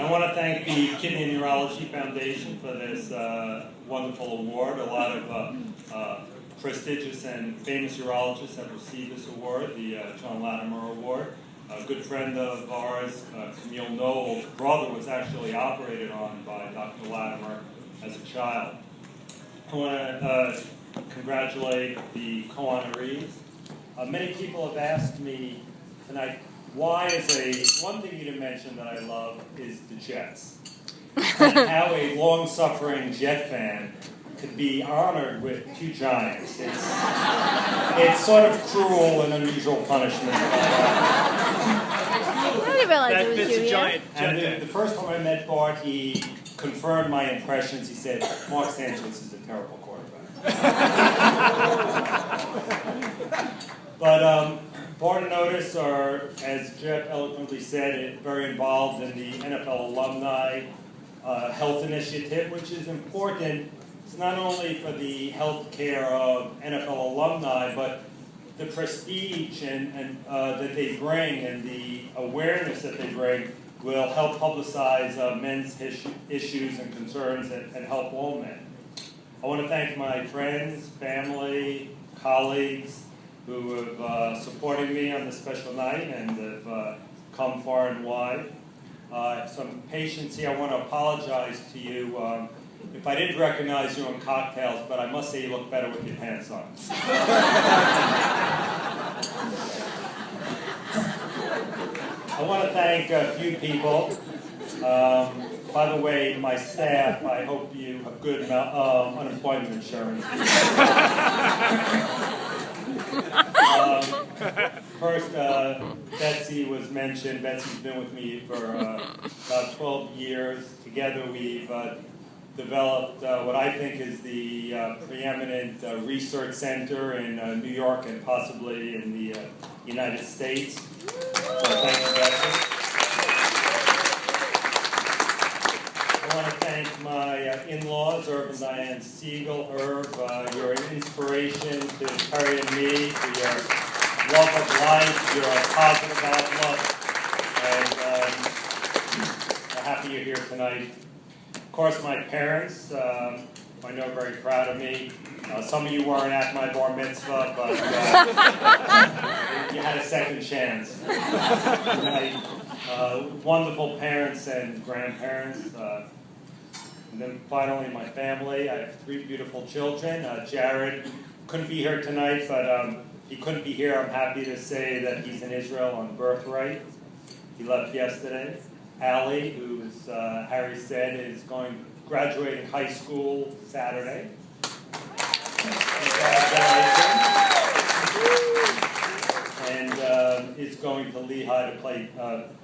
I want to thank the Kidney and Neurology Foundation for this wonderful award. A lot of prestigious and famous urologists have received this award, the John Lattimer Award. A good friend of ours, Camille Knowles' brother, was actually operated on by Dr. Lattimer as a child. I want to congratulate the co-honorees. Many people have asked me tonight, one thing you didn't mention that I love is the Jets. And how a long-suffering Jet fan could be honored with two Giants. It's sort of cruel and unusual punishment. I didn't realize it was you. Giant. And the first time I met Bart, he confirmed my impressions. He said, Mark Sanchez is a terrible quarterback. But Bart and Otis are, as Jeff eloquently said, very involved in the NFL Alumni Health Initiative, which is important. It's not only for the health care of NFL alumni, but the prestige and that they bring and the awareness that they bring will help publicize men's issues and concerns and help all men. I want to thank my friends, family, colleagues who have supported me on this special night and have come far and wide. Some patience here. I want to apologize to you if I didn't recognize you in cocktails, but I must say you look better with your pants on. I want to thank a few people. By the way, my staff, I hope you have good unemployment insurance. First, Betsy was mentioned. Betsy's been with me for about 12 years. Together we've developed what I think is the preeminent research center in New York and possibly in the United States. So thank you, Betsy. I want to thank my in-laws, Irv and Diane Siegel. Irv, you're an inspiration to Terry and me, for your love of life, your positive outlook, and I'm happy you're here tonight. Of course, my parents, I know, are very proud of me. Some of you weren't at my bar mitzvah, but you had a second chance. My wonderful parents and grandparents. And then finally, my family. I have 3 beautiful children. Jared couldn't be here tonight, but he couldn't be here. I'm happy to say that he's in Israel on birthright. He left yesterday. Allie, who, as Harry said, is graduating high school Saturday. And is going to Lehigh to play,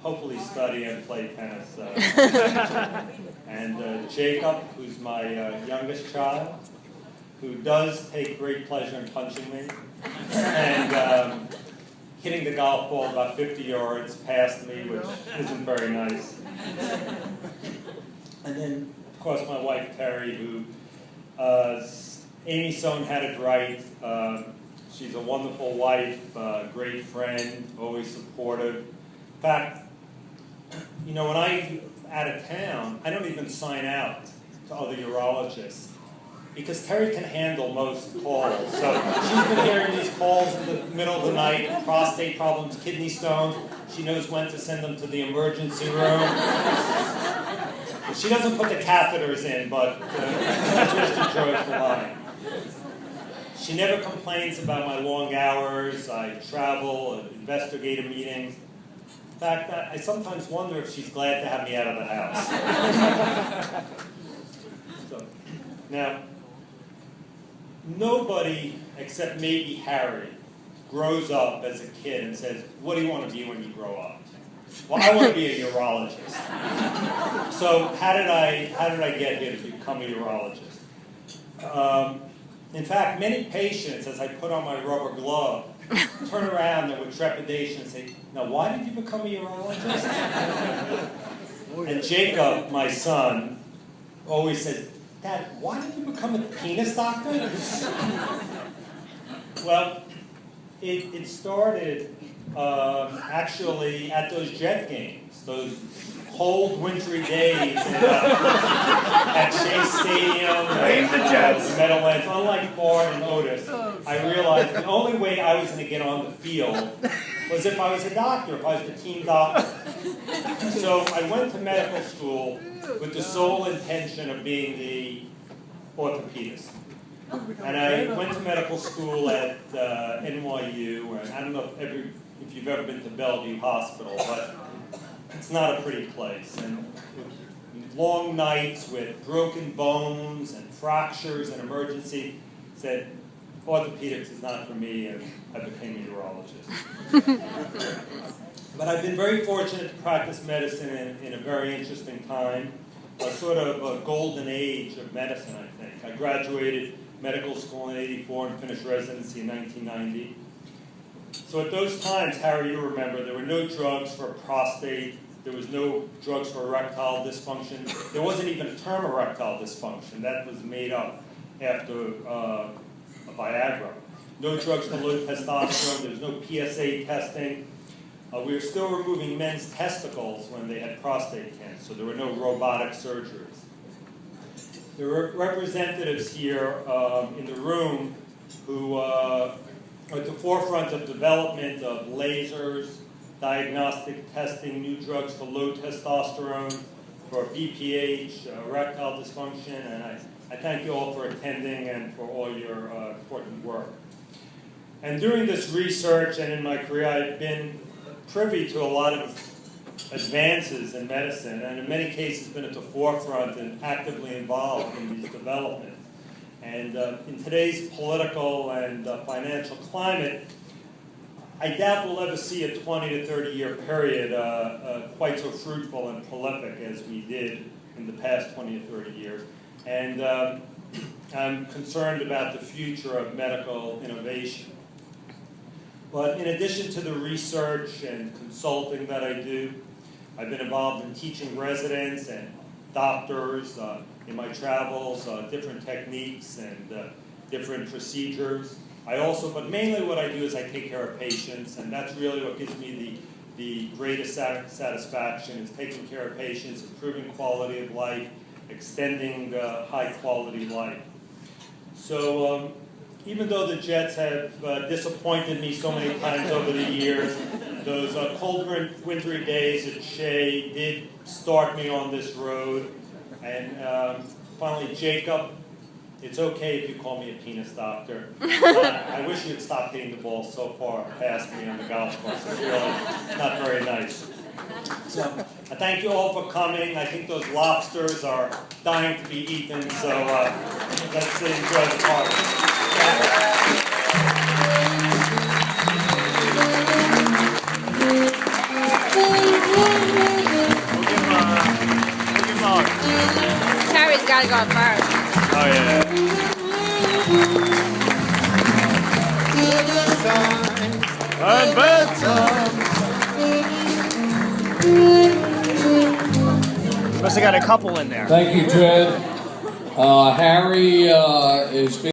hopefully study and play tennis. And Jacob, who's my youngest child, who does take great pleasure in punching me, and hitting the golf ball about 50 yards past me, which isn't very nice. And then, of course, my wife, Terry, who Amy Sohn had it right. She's a wonderful wife, great friend, always supportive. In fact, you know, when I'm out of town, I don't even sign out to other urologists because Terry can handle most calls. So she's been hearing these calls in the middle of the night, prostate problems, kidney stones. She knows when to send them to the emergency room. She doesn't put the catheters in, but that's just enjoys the line. She never complains about my long hours. I travel, investigative meetings. In fact, I sometimes wonder if she's glad to have me out of the house. So, now, nobody except maybe Harry grows up as a kid and says, "What do you want to be when you grow up?" Well, I want to be a urologist. So how did I get here to become a urologist? In fact, many patients, as I put on my rubber glove, turn around and with trepidation and say, "Now, why did you become a urologist?" And Jacob, my son, always says, "Dad, why did you become a penis doctor?" Well, it started actually at those Jet games, those cold, wintry days at Chase Stadium and Meadowlands, unlike Bart and Otis, I realized the only way I was going to get on the field was if I was a doctor, if I was the team doctor. So I went to medical school with the sole intention of being the orthopedist. And I went to medical school at NYU, and I don't know if you've ever been to Bellevue Hospital, but it's not a pretty place. And long nights with broken bones and fractures and emergency, said, orthopedics is not for me, and I became a urologist. But I've been very fortunate to practice medicine in a very interesting time, a sort of a golden age of medicine, I think. I graduated medical school in '84 and finished residency in 1990. So at those times, Harry, you remember, there were no drugs for prostate, there was no drugs for erectile dysfunction, there wasn't even a term erectile dysfunction, that was made up after Viagra. No drugs for low testosterone, there was no PSA testing. We were still removing men's testicles when they had prostate cancer. There were no robotic surgeries. There were representatives here in the room who are at the forefront of development of lasers, diagnostic testing, new drugs for low testosterone, for BPH, erectile dysfunction, and I thank you all for attending and for all your important work. And during this research and in my career, I've been privy to a lot of advances in medicine, and in many cases been at the forefront and actively involved in these developments. And in today's political and financial climate, I doubt we'll ever see a 20 to 30 year period quite so fruitful and prolific as we did in the past 20 to 30 years. And I'm concerned about the future of medical innovation. But in addition to the research and consulting that I do, I've been involved in teaching residents and doctors in my travels, different techniques and different procedures. But mainly what I do is I take care of patients, and that's really what gives me the greatest satisfaction, is taking care of patients, improving quality of life, extending high quality life. So even though the Jets have disappointed me so many times over the years, those cold, wintry days at Shea did start me on this road. And finally, Jacob, it's okay if you call me a penis doctor. I wish you'd stop hitting the ball so far past me on the golf course. It's really not very nice. So I thank you all for coming. I think those lobsters are dying to be eaten, so let's enjoy the party. Harry's got to go first. Oh, yeah. And bedtime. Must have got a couple in there. Thank you, Ted. Harry is being